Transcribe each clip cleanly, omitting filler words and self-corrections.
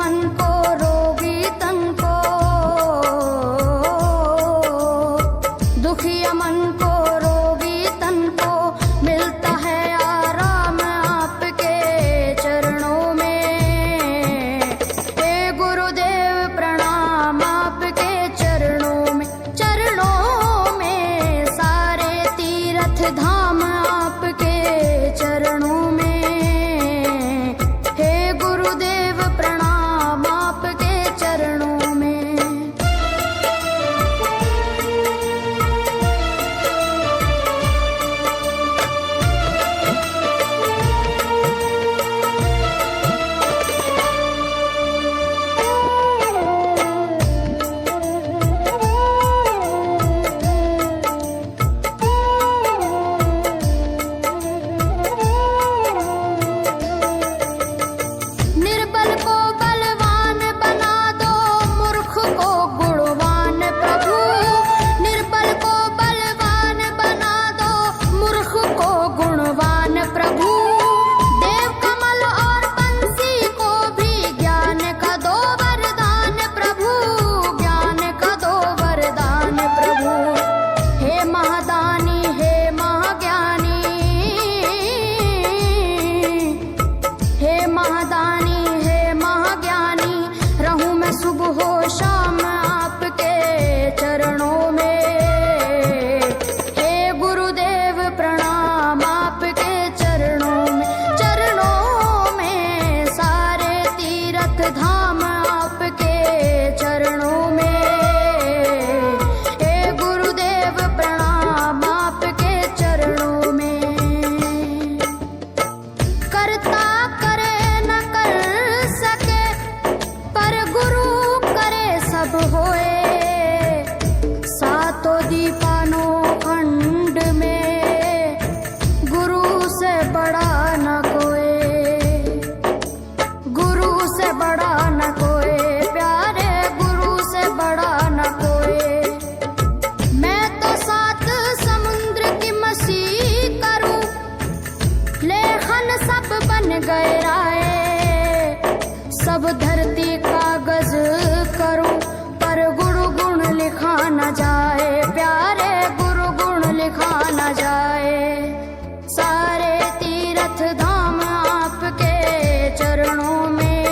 मन को रोगी तन को, दुखिया मन को रोगी तन को मिलता है आराम आपके चरणों में। हे गुरुदेव प्रणाम आपके चरणों में, चरणों में सारे तीर्थ धाम आपके चरणों में। हे गुरुदेव प्रणाम आपके चरणों में। निर्बल को बलवान बना दो, मूर्ख को गुणवान प्रभु। निर्बल को बलवान बना दो, मूर्ख को गुणवान प्रभु। देव कमल और बंसी को भी ज्ञान का दो वरदान प्रभु, ज्ञान का दो वरदान प्रभु। हे महादानी हे महाज्ञानी, हे महादानी हे महाज्ञानी, रहूं मैं सुबह हो शाम आपके चरणों में। हे गुरुदेव प्रणाम आपके चरणों में, चरणों में सारे तीर्थ धाम आपके चरणों में। हे गुरुदेव प्रणाम आपके चरणों में। करता करे न कर सके, पर गुरु करे सब होए। सातों दीपानों खंड में गुरु से बड़ा न कोई, गुरु से बड़ा न कोई, प्यारे गुरु से बड़ा न कोई। मैं तो सात समुद्र की मछली करूं, लेखन सब बन गए राय। सब धरती कागज करूं, पर गुरु गुण लिखा न जाए, प्यारे गुरु गुण लिखा न जाए। सारे तीर्थ धाम आपके चरणों में।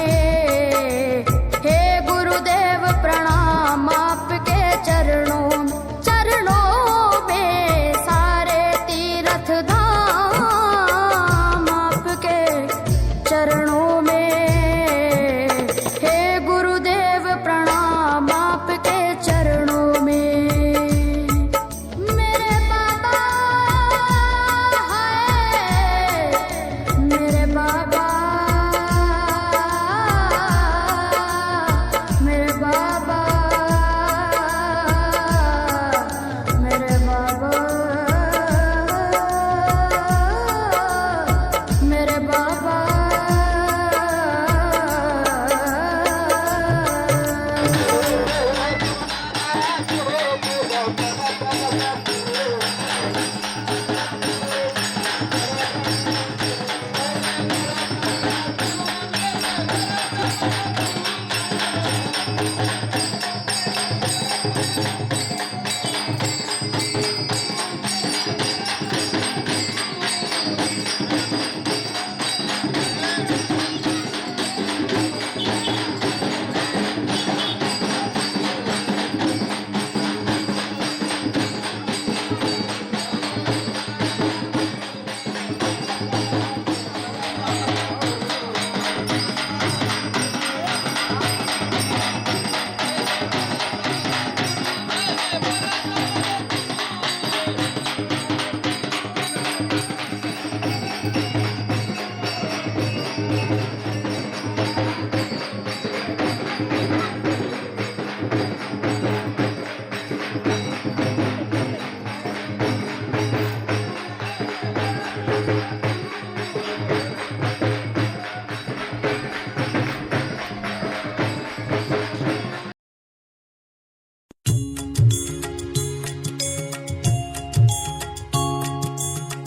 हे गुरुदेव प्रणाम आपके चरणों में, चरणों में सारे तीर्थ धाम आपके चरणों में। हे गुरुदेव प्रणाम आपके चरणों में। मेरे बाबा हाय, मेरे बाबा, मेरे बाबा, मेरे बाबा, मेरे बाबा।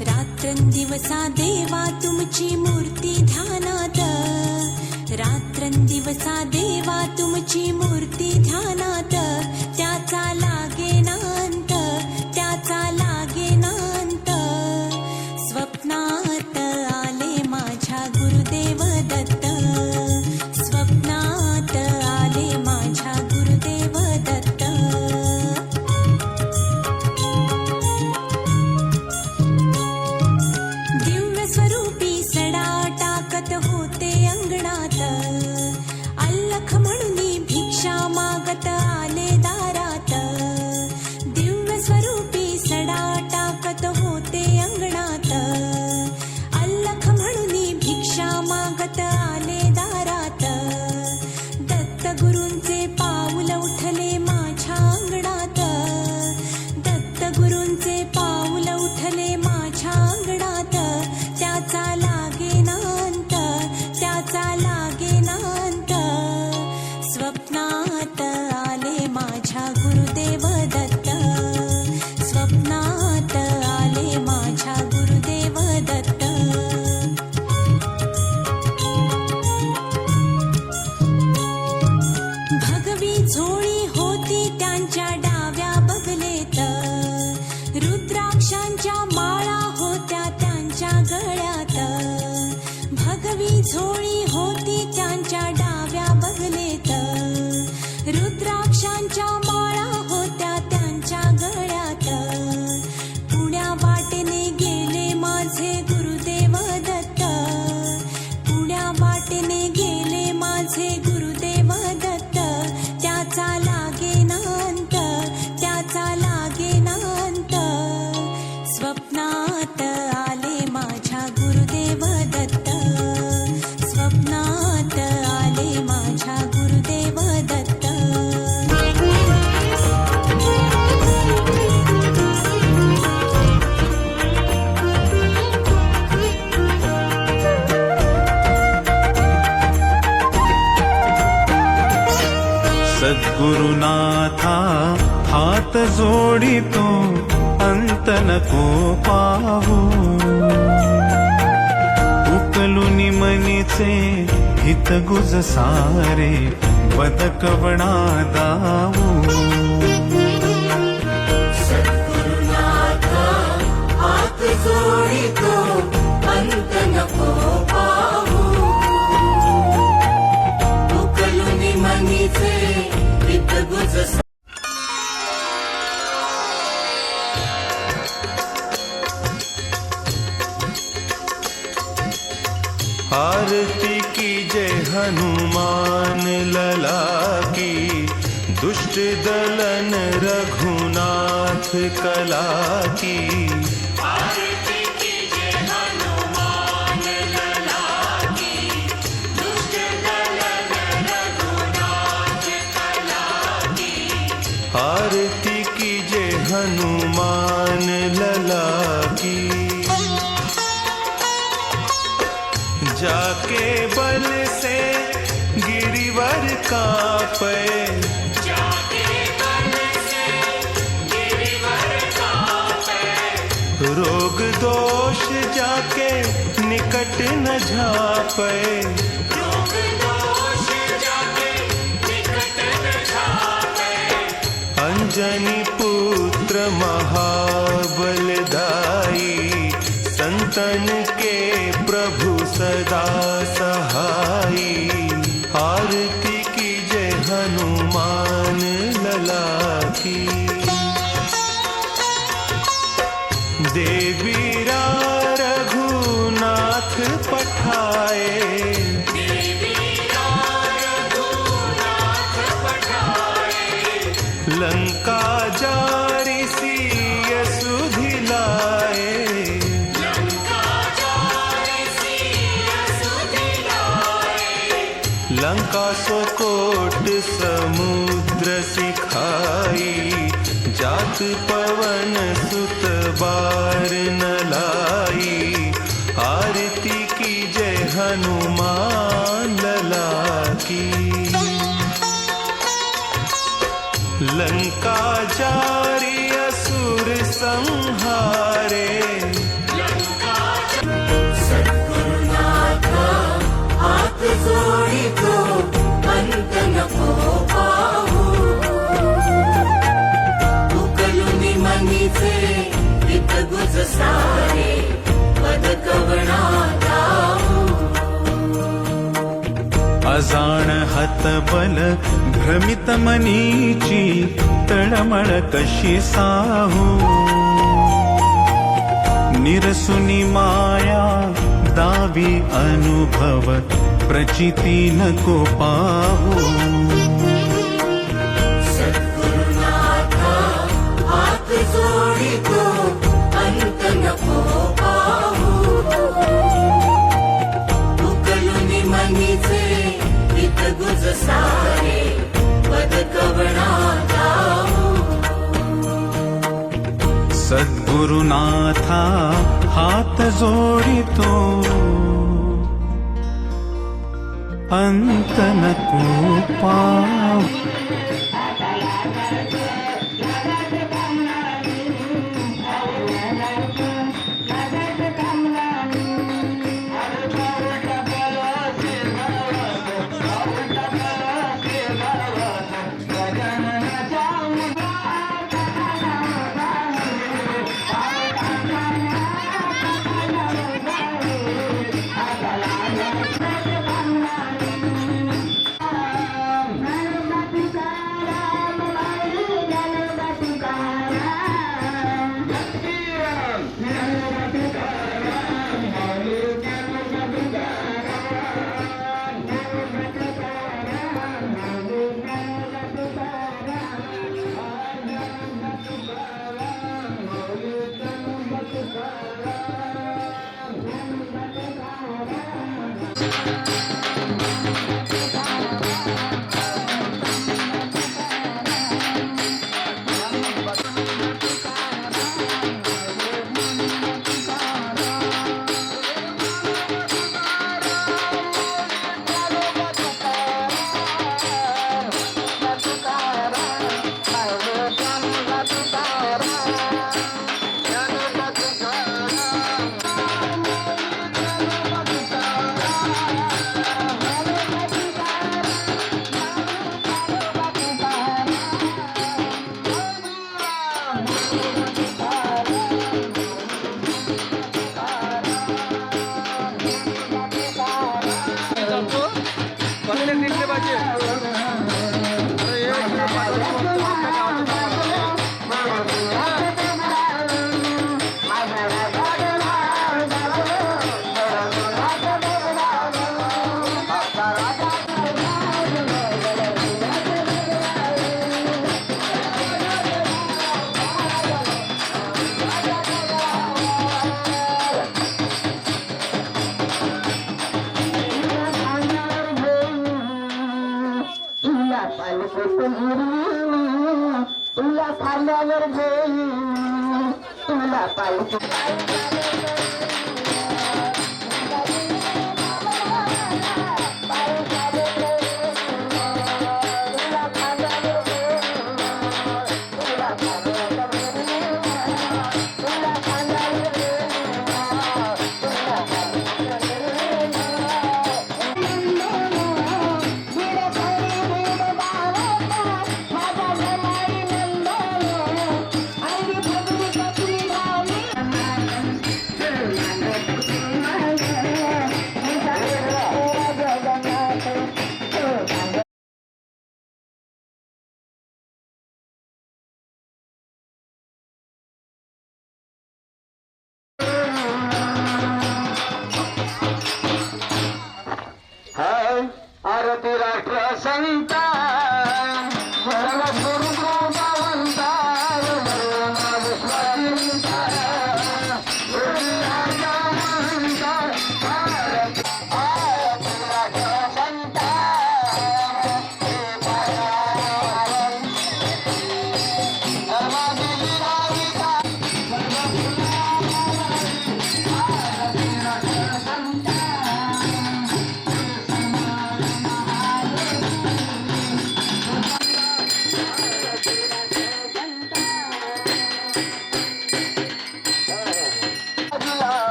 रात्रंदिवसा देवा तुमची मूर्ती ध्यानात, रात्र रात्रंदिवसा देवा तुमची मूर्ती ध्यानात, त्याचा लागेनांत, त्याचा लागेनांत. स्वप्नात आले माझ्या गुरुदेव दत्त, स्वप्नात आले माझ्या गुरुदेव दत्त. दिव्य स्वरूपी सडा टाकत होते अंगणात, अल्लख म्हणून भिक्षा मागत आले दारात. दिव्य स्वरूपी सडा टाकत होते अंगणात, अल्लख म्हणून भिक्षा मागत आले दारात. दत्त गुरूंचे पाऊल उठले माझ्या अंगणात, दत्त गुरूंचे पाऊल उठले माझ्या अंगणात. त्याचा लागेनांत, त्याचा लागेनांत. स्वप्नात आले माझ्या गुरुदेव दत्त, स्वप्नात आले माझ्या गुरुदेव दत्त. भगवी झोळी होती त्यांच्या डाव्या बगलेत, रुद्राक्षांच्या माळा होत्या त्यांच्या गळ्यात. भगवी झोळी होती त्यांच्या डाव्या बगलेत, रुद्राक्षांच्या माळा होत्या त्यांच्या गळ्यात. पुण्या वाटेने गेले माझे गुरुदेव दत्त, पुण्या वाटेने गेले माझे गुरुदेव दत्त. त्याचा लागेनांत, त्याचा लागेनांत. स्वप्नात आले माझ्या गुरुदेव दत्त, स्वप्नात आले माझ्या गुरुदेव दत्त. सद्गुरुनाथा हात जोडितो अंत नको पाहू, उकलुनी मनीचे हित गुज सारे बदकवणा दाऊ. सद्गुरुनाथा हात जोडितो अंत नको पाहू, उकलुनी मनीचे हित गुज. आरती की जय हनुमान लला की, दुष्ट दलन रघुनाथ कला की. आरती की जय हनुमान लला की, दुष्ट दलन रघुनाथ कला की. आरती की जय हनुमान लला की. जाके बल से गिरिवर कापे, जाके बल से गिरिवर कापे. रोग दोष जाके निकट न झापे. रोग दोष जाके निकट न झापे. अंजनी पुत्र महाबलदाई, संतन के प्रभु सदा सहाई. आरती की जय हनुमान लला की. देवीरा रघुनाथ पठाए, देवीरा रघुनाथ पठाए. लंका जारी सिय सुधि लाए. लंका सो कोट समुद्र सिखाई, जात पवन सुत बार न लाई. आरती की जय हनुमान लला की. लंका जारी असुर संहारे, सद्गुरुनाथ हात जोडितो सारे पद कवणा गाऊ अजाण हतबल भ्रमित मनीची तळमळ कशी साहू निरसुनी माया दावी अनुभव प्रचिती नको पाहू सद्गुरुनाथा हात जोडितो अंत नको पाहू उकलुनी मनीचे हित गुज सारे पद कवणा गाऊ सद्गुरुनाथा हात जोडितो अंत नको पाहू तुला खांद्यावर घेईन तुला पाहिजे आरती राष्ट्र संता गुरु भगवंता विश्वासिंता आरती राष्ट्र संता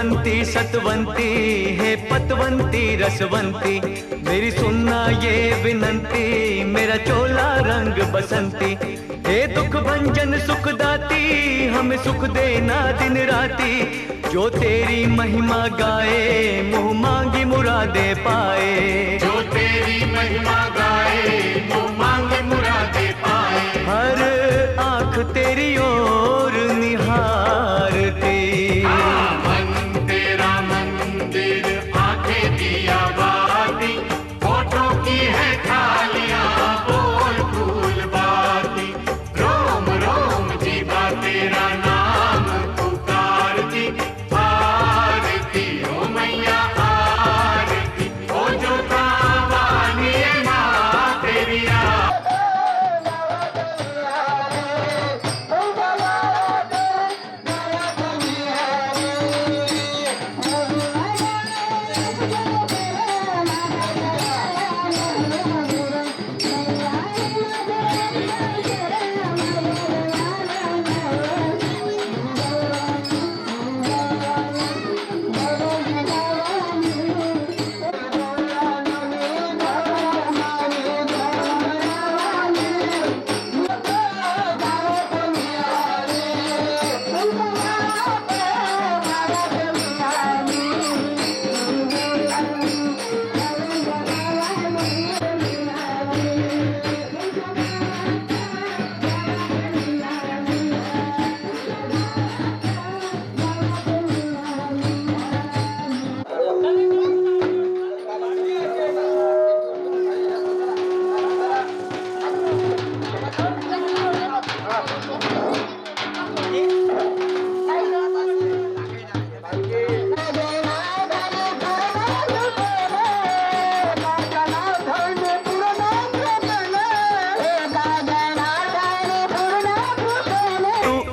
गुणवंती सतवंती हे पतवंती रसवंती, मेरी सुनना ये विनंती, मेरा चोला रंग बसंती। हे दुख भंजन सुख दाती, हमें सुख देना दिन राती, जो तेरी महिमा गाए मुँह मांगी मुरादे पाए। जो तेरी महिमा गाए मुँह मांगे मुरादे पाए। हर आँख तेरी ओर निहारती, मन तेरा मंदिर आंखें दिया बाती, फोटो की है थालियां बोल फूल बाती, रोम रोम जीवा तेरा नाम पुकारती, आरती ओ मैया आरती, ओ जो कावानी माँ तेरी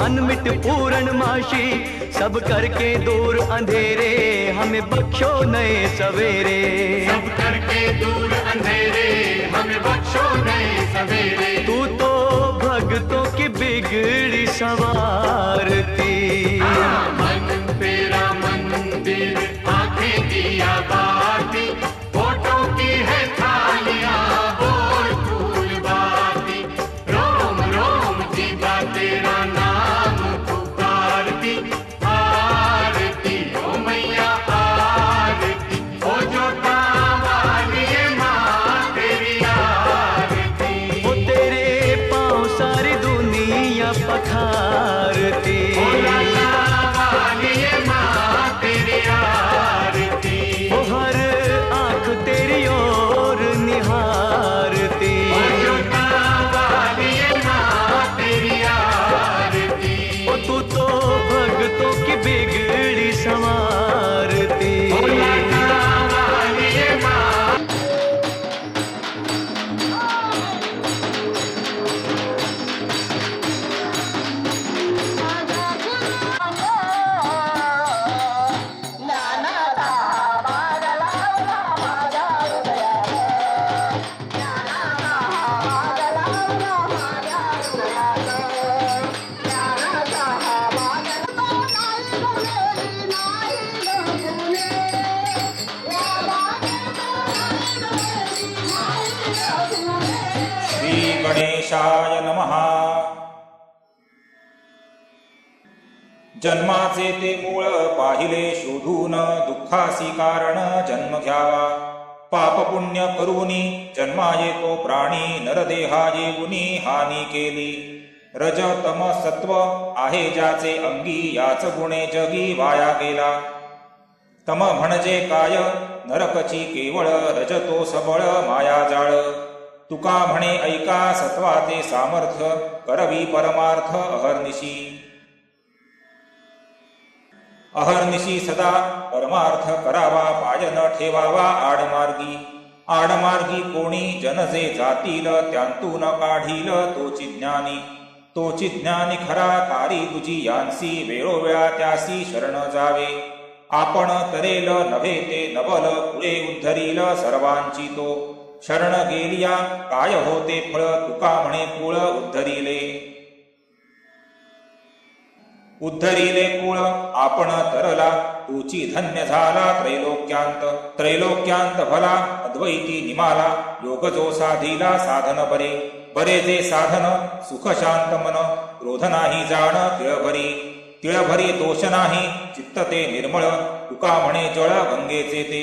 अनमिट पूर्ण माशी, सब करके दूर अंधेरे, हमें बख्शो नए सवेरे। सब करके दूर अंधेरे, हमें बख्शो नए सवेरे। तू तो भक्तों की बिगड़ी संवारती, मन तेरा मंदिर आंखें दिया बाती, फोटो की है थालियां बोल फूल बाती, रोम रोम जीवा तेरा नाम पुकारती, आरती ओ मैया आरती, ओ जो कावाली माँ तेरी आरती। वो तेरे पाँव सारी दुनिया पखारती, वो हर आँख तेरी ओर निहारती, वो तू तो भक्तों की बिगड़ी संवारती। श्री गणेशाय नमः। जन्माचे ते मूळ पाहिले शोधून, दुःखासी कारण जन्म घ्यावा, पाप पुण्य करूनी जन्मा येतो प्राणी, नरदेहा येऊनी हानी केली, रज तम सत्व आहे ज्याचे अंगी, याच गुणे जगी वाया गेला। तम म्हणजे काय नरकची केवळ, रजतो सबळ माया जाळ, तुका म्हणे ऐका सत्वाचे सामर्थ्य, करवी परमार्थ अहर्निशी। अहर्निशी सदा परमार्थ करावा, पाय न ठेवावा आडमार्गी। आडमार्गी कोणी जन जे जातील, त्यांतून काढील तोची ज्ञानी। तोची ज्ञानी खरा तारी तुझी यांसी, वेळोवेळा त्यासी शरण जावे। आपण तरेल नव्हे ते नवल, पुढे उद्धरील सर्वांची तो। शरण गेलिया काय होते फळ, तुका म्हणे कुळ उद्धरिले। उद्धरिले कुळ आपण तरला तुची धन्य झाला त्रैलोक्यांत भला अद्वैती निमाला योग जो साधिला साधन बरे बरे जे साधन सुख शांत मन क्रोध नाही जाण तिळभरी दोष नाही चित्त ते निर्मळ तुका म्हणे जळ गंगेचे ते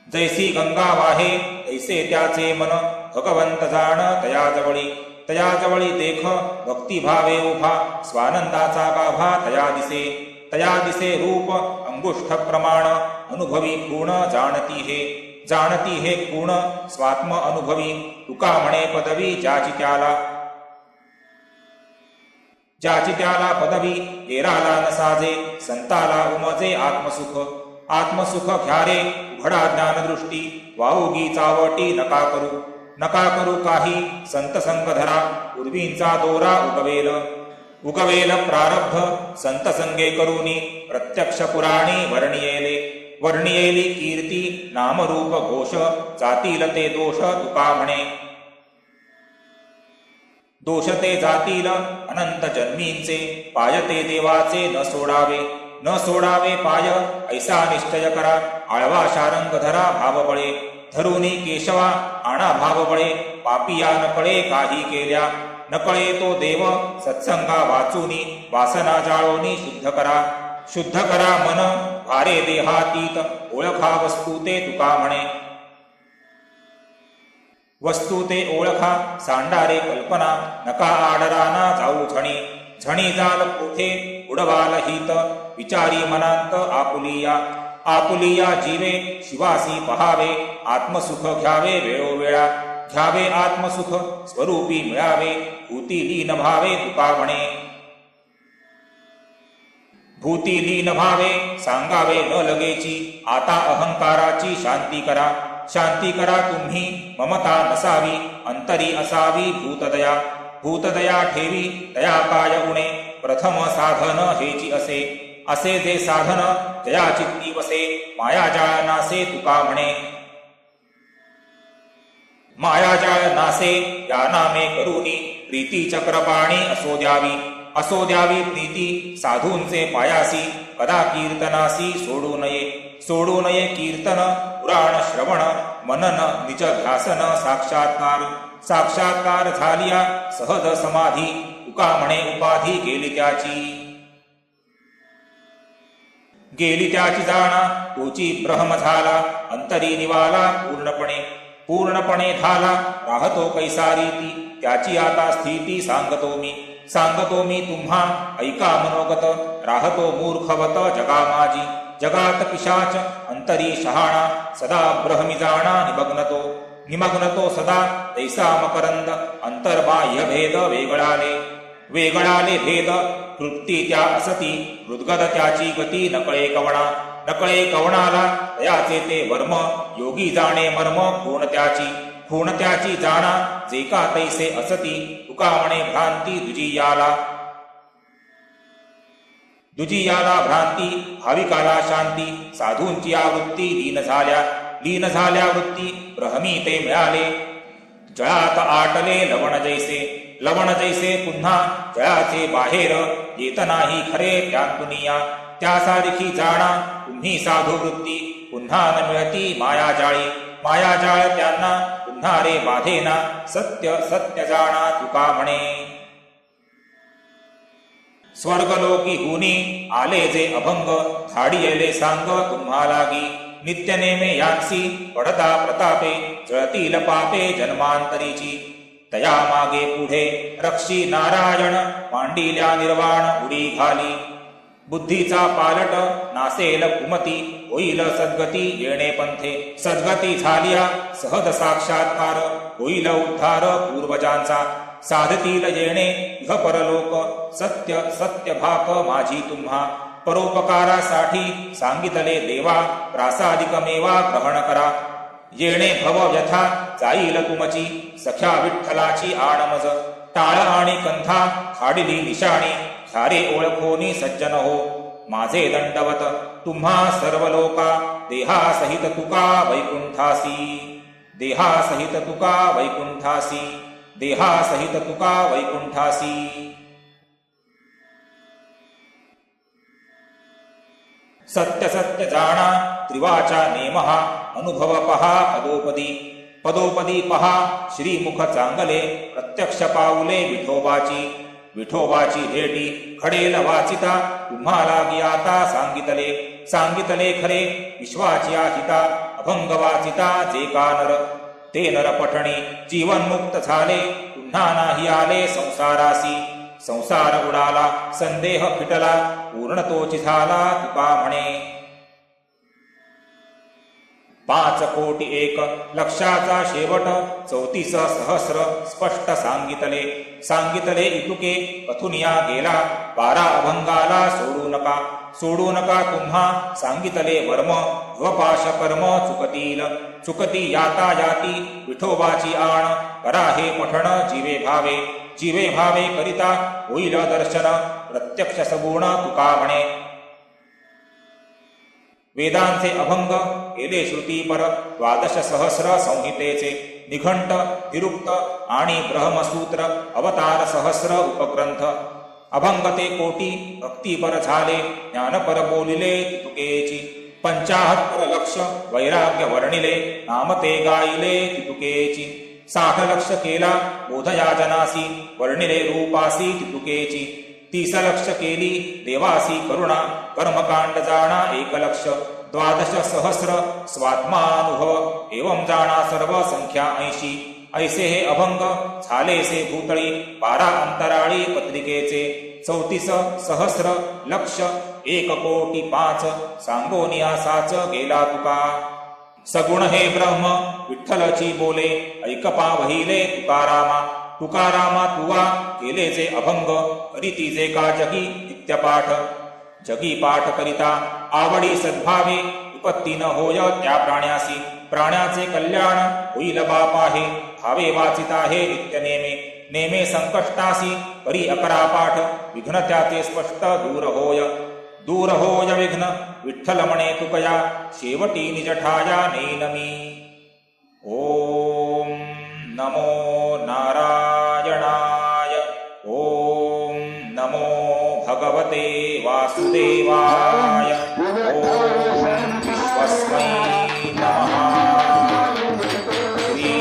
जैसी गंगा वाहे ऐसे त्याचे मन भगवंत जाण तया जवळी देख भक्ती भावे उभा स्वानंदाचा गाभा तया दिसे रूप अंगुष्ठ प्रमाण अनुभवी पूर्ण जाणती हे पूर्ण स्वात्म अनुभवी तुका म्हणे पदवी ज्याची त्याला पदवी एराला न साजे संताला उमजे आत्मसुख घ्यारे उघडा ज्ञानदृष्टी वाऊगी चावटी नका करू काही संत संग धरा पूर्वींचा दोरा उगवेल प्रारब्ध संत संगे करूनी प्रत्यक्ष पुराणी वर्णियेली कीर्ती नामरूप घोष जातील ते दोष तुका म्हणे दोष ते जातील अनंत जन्मींचे पायते देवाचे न सोडावे पाय ऐसा निश्चय करा आळवा शारंग धरा भावबळे धरुनी केशवा आणा भावबळे पापिया नकळे काही केल्या नकळे तो देव सत्संगा वाचूनी वासना जाळोनी शुद्ध करा मन भारे देहातीत ओळखा वस्तू ते तुका म्हणे वस्तू ते ओळखा सांडारे कल्पना नका आडराना जाऊ झणी जाल कोठे उडवाल हित विचारी मनांत आपुलिया जीवे शिवासी पहावे आत्मसुख घ्यावे वेळोवेळा घ्यावे आत्मसुख स्वरूपी मिळावे भूती लीन भावे तुका म्हणे भूती लीन भावे सांगावे न लगेची आता अहंकाराची शांती करा तुम्ही ममता नसावी अंतरी असावी भूतदया ठेवी तया काय उणे प्रथम साधन हेची असे जे साधन जया चित्ती वसे मायाजाळ नासे तुका म्हणे मायाजाळ नासे या नामे करूनी प्रीती चक्रपाणी असो द्यावी प्रीती साधूंचे पायासी कदा कीर्तनासी सोडू नये कीर्तन पुराण श्रवण मनन निज ध्यासन साक्षात्कार झालिया सहज समाधी तुका म्हणे उपाधी गेली त्याची जाणा तोची ब्रह्म झाला अंतरी निवाला पूर्णपणे झाला राहतो कैसा रीती त्याची आता स्थिती सांगतो मी तुम्हा ऐका मनोगत राहतो मूर्खवत जगात पिशाच अंतरी शहाणा सदा ब्रह्मी जाणा निमग्नतो सदा तैसा मकरंद अंतर्बाह्य भेद वेगळाले भेद तृप्ती त्या असती हृद्गद त्याची गती नकळे कवणाला तयाचे ते वर्म योगी जाणे मर्म खूण त्याची जाणा जे का तैसे असती तुका म्हणे भ्रांती दुजियाला भ्रांती भाविकाला शांती साधूंची आवृत्ती लीन झाल्या वृत्ती ब्रह्मी ते मिळाले जळात आटले लवण जैसे पुन्हा जळाचे बाहेर येत नाही खरे त्यातुनिया त्यासारखी जाणा तुम्ही साधू वृत्ती पुन्हा न मिळती मायाजाळ त्यांना पुन्हा रे बाधेना सत्य जाणा तुका म्हणे स्वर्गलोकी हुनी आले जे अभंग धाडियले सांग तुम्हा लागी नित्य नेमे यांसी पडता प्रतापे जळतील पापे जन्मांतरीची तया मागे पुढे रक्षी नारायण मांडिल्या निर्वाण उडी घाली बुद्धीचा पालट नासेल कुमती होईल सद्गती येणे पंथे सद्गती झालिया सहज साक्षात्कार होईल उद्धार पूर्वजांचा साधतील येणे इह परलोक सत्य भाक माझी तुम्हा परोपकारासाठी सांगितले देवा प्रासादिकमेवा ग्रहण करा येणे भव व्यथा जाईल तुमची सख्या विठ्ठलाची आणमज टाळ आणि कंथा खाडिली निशाणी ह्यारे ओळखोनी सज्जन हो माझे दंडवत तुम्हा सर्व लोका देहासहित तुका वैकुंठासी सत्य सत्य जाणा त्रिवाचा नेमहा अनुभव पहा पदोपदी पदोपदी पहा श्रीमुख चांगले प्रत्यक्ष पाऊले विठोबाची विठोबाची भेटी खडेल वाचिता तुम्हाला गियाता सांगितले सांगितले खरे विश्वाची हिता अभंग वाचिता जे का नर ते नर पठणी जीवनमुक्त झाले पुन्हा नाही आले संसारासी संसार उडाला संदेह फिटला पूर्णतोची झाला तुका म्हणे 5 कोटी 1 लक्षाचा शेवट 34 सहस्र स्पष्ट सांगितले सांगितले इतुके कथुनिया गेला 12 अभंगाला सोडू नका तुम्हा सांगितले वर्म भवपाश कर्म चुकती याता याती विठोबाची आण करा हे पठण जीवे भावे करिता होईल दर्शन प्रत्यक्ष सगुण तुका म्हणे वेदांचे अभंग केले श्रुतीपर 12 सहस्र संहितेचे निघंट निरुक्त आणि ब्रह्मसूत्र अवतार सहस्र उपग्रंथ अभंगते कोटी भक्तीपर झाले ज्ञानपर बोलिले तितुकेची 75 लक्ष वैराग्य वर्णिले नामते गायिले तितुकेची 60 लक्ष केला बोधया जनासी वर्णिले रूपासी तितुकेची 30 लक्ष केली देवासी करुणा कर्मकांड जाणा 1 लक्ष 12 सहस्र स्वात्मानुभव एवं जाणा सर्व संख्या 80 ऐसे हे अभंग झाले से भूतळी 12 अंतराळी पत्रिकेचे 34 सहस्र लक्ष 1 कोटी 5 सांगोनिया साच गेला तुका सगुण हे ब्रह्म विठ्ठलची बोले ऐकपा वहिले तुकारामा तुवा केले जे अभंग करीती जे का जगी नित्यपाठ जगी पाठ करिता आवडी सद्भावे विपत्ती न होय त्या प्राण्याचे कल्याण होईल बापाहे भावे वाचिता हे नित्य नेमे संकष्टासी करी 11 पाठ विघ्न त्याचे स्पष्ट दूर होय विघ्न विठ्ठल म्हणे तुकया शेवटी निज ठाया नेनमी ओम नमो नारायणाय ओम नमो भगवते वासुदेवाय ओम विश्वस्मै नमः श्री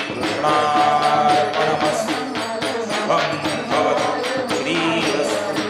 कृष्णार्पणमस्तु शुभं भवतु श्रीरस्तु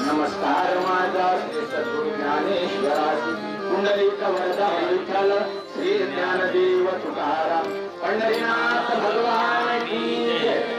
नमस्कार माझा श्री सद्गुरु ज्ञानेश्वरासी पुंडलिक वरदा विठ्ठल श्री ज्ञानदेव तुकाराम पंढरीनाथ भगवान की जय.